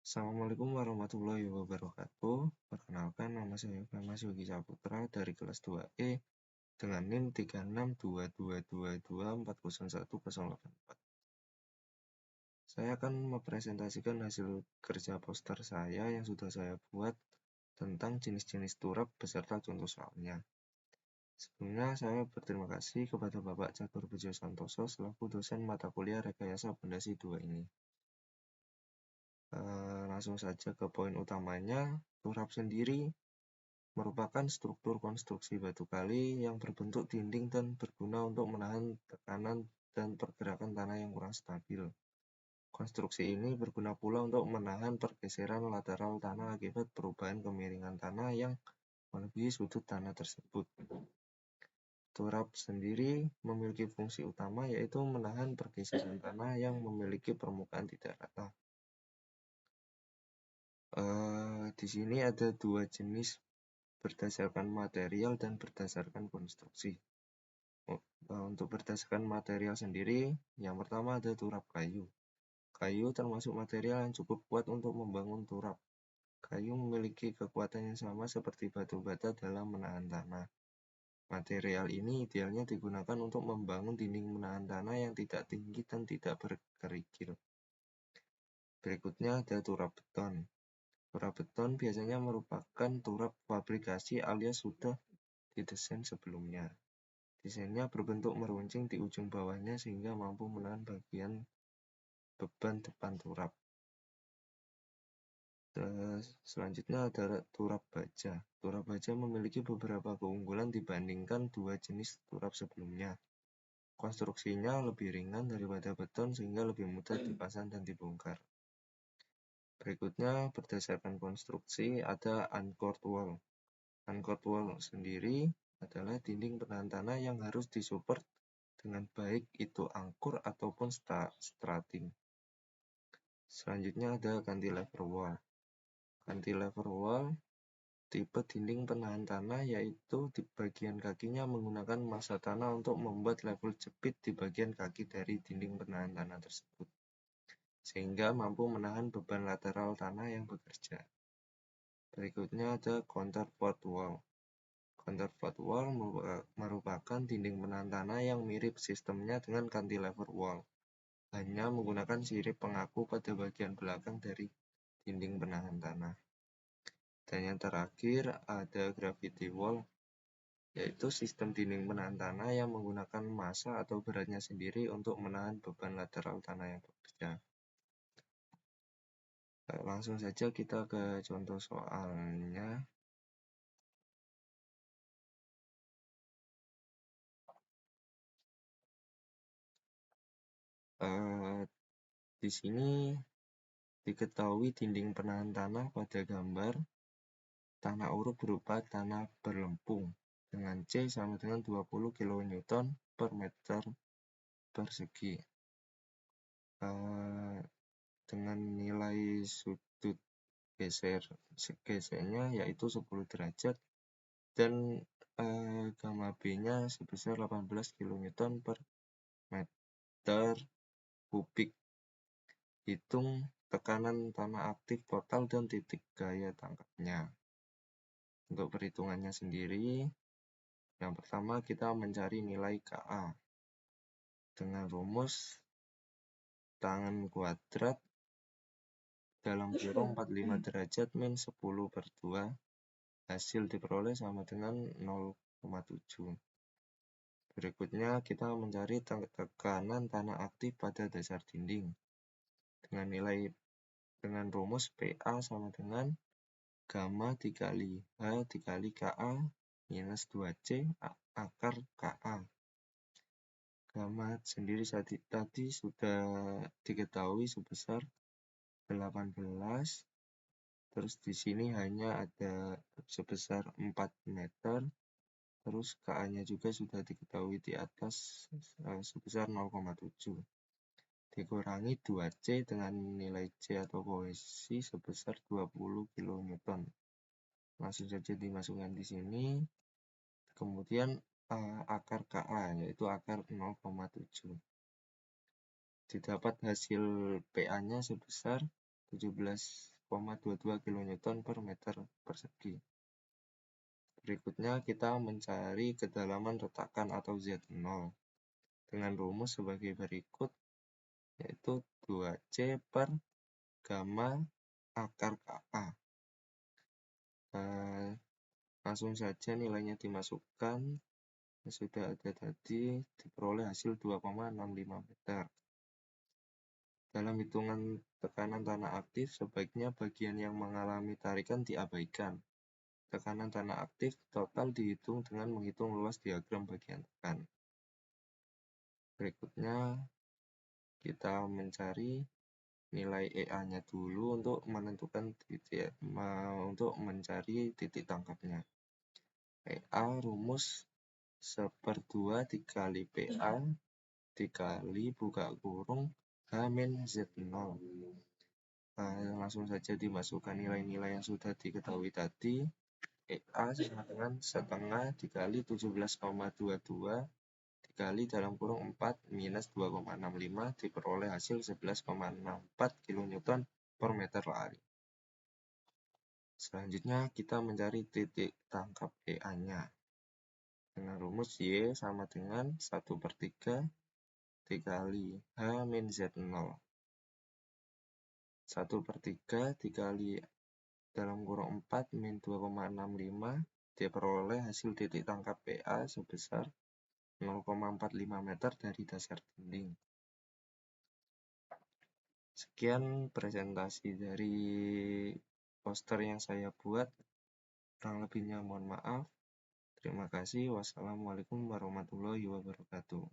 Assalamualaikum warahmatullahi wabarakatuh. Perkenalkan, nama saya Mas Yogi Saputra dari kelas 2E dengan NIM 3622224014. Saya akan mempresentasikan hasil kerja poster saya yang sudah saya buat tentang jenis-jenis turap beserta contoh soalnya. Sebelumnya saya berterima kasih kepada Bapak Catur Bejo Santoso selaku dosen mata kuliah Rekayasa Pondasi 2 ini. Langsung saja ke poin utamanya. Turap sendiri merupakan struktur konstruksi batu kali yang berbentuk dinding dan berguna untuk menahan tekanan dan pergerakan tanah yang kurang stabil. Konstruksi ini berguna pula untuk menahan pergeseran lateral tanah akibat perubahan kemiringan tanah yang melebihi sudut tanah tersebut. Turap sendiri memiliki fungsi utama yaitu menahan pergeseran tanah yang memiliki permukaan tidak rata. Di sini ada dua jenis berdasarkan material dan berdasarkan konstruksi. Untuk berdasarkan material sendiri, yang pertama ada turap kayu. Kayu termasuk material yang cukup kuat untuk membangun turap. Kayu memiliki kekuatan yang sama seperti batu bata dalam menahan tanah. Material ini idealnya digunakan untuk membangun dinding menahan tanah yang tidak tinggi dan tidak berkerikil. Berikutnya ada turap beton. Turap beton biasanya merupakan turap fabrikasi alias sudah didesain sebelumnya. Desainnya berbentuk meruncing di ujung bawahnya sehingga mampu menahan bagian beban depan turap. Selanjutnya ada turap baja. Turap baja memiliki beberapa keunggulan dibandingkan dua jenis turap sebelumnya. Konstruksinya lebih ringan daripada beton sehingga lebih mudah dipasang dan dibongkar. Berikutnya berdasarkan konstruksi ada anchored wall. Anchored wall sendiri adalah dinding penahan tanah yang harus disupport dengan baik itu angkur ataupun strating. Selanjutnya ada cantilever wall. Cantilever wall tipe dinding penahan tanah yaitu di bagian kakinya menggunakan massa tanah untuk membuat level jepit di bagian kaki dari dinding penahan tanah tersebut, sehingga mampu menahan beban lateral tanah yang bekerja. Berikutnya ada counterfort wall. Counterfort wall merupakan dinding penahan tanah yang mirip sistemnya dengan cantilever wall, hanya menggunakan sirip pengaku pada bagian belakang dari dinding penahan tanah. Dan yang terakhir ada gravity wall, yaitu sistem dinding penahan tanah yang menggunakan massa atau beratnya sendiri untuk menahan beban lateral tanah yang bekerja. Langsung saja kita ke contoh soalnya. Di sini diketahui dinding penahan tanah pada gambar tanah uruk berupa tanah berlempung dengan C sama dengan 20 kN per meter persegi. Dengan nilai sudut gesernya yaitu 10 derajat dan gamma B-nya sebesar 18 kN per meter kubik. Hitung tekanan tanah aktif total dan titik gaya tangkapnya. Untuk perhitungannya sendiri, yang pertama kita mencari nilai KA dengan rumus tangan kuadrat dalam kurung 45 derajat min 10/2. Hasil diperoleh sama dengan 0,7. Berikutnya kita mencari tekanan tanah aktif pada dasar dinding dengan rumus PA sama dengan gamma dikali H dikali KA minus 2C akar KA. Gamma sendiri tadi sudah diketahui sebesar 18. Terus di sini hanya ada sebesar 4 meter. Terus KA-nya juga sudah diketahui di atas sebesar 0,7. Dikurangi 2C dengan nilai C atau kohesi sebesar 20 kN. Langsung saja dimasukkan di sini. Kemudian akar KA yaitu akar 0,7. Didapat hasil PA-nya sebesar 17 22 kN per meter persegi. Berikutnya kita mencari kedalaman retakan atau Z0 dengan rumus sebagai berikut, yaitu 2C per gamma akar KA. Langsung saja nilainya dimasukkan, yang sudah ada tadi, diperoleh hasil 2,65 meter. Dalam hitungan tekanan tanah aktif, sebaiknya bagian yang mengalami tarikan diabaikan. Tekanan tanah aktif total dihitung dengan menghitung luas diagram bagian tekan. Berikutnya, kita mencari nilai EA-nya dulu untuk menentukan untuk mencari titik tangkapnya. EA rumus 1/2 dikali PA dikali buka kurung H-Z0. Langsung saja dimasukkan nilai-nilai yang sudah diketahui tadi. EA sama dengan setengah dikali 17,22 dikali dalam kurung 4 minus 2,65 diperoleh hasil 11,64 kN per meter lari. Selanjutnya kita mencari titik tangkap EA-nya. Dengan rumus Y sama dengan 1/3 dikali H-Z0. 1/3 dikali dalam kurung 4 min 2,65 diperoleh hasil titik tangkap PA sebesar 0,45 meter dari dasar dinding. Sekian presentasi dari poster yang saya buat. Kurang lebihnya mohon maaf. Terima kasih. Wassalamualaikum warahmatullahi wabarakatuh.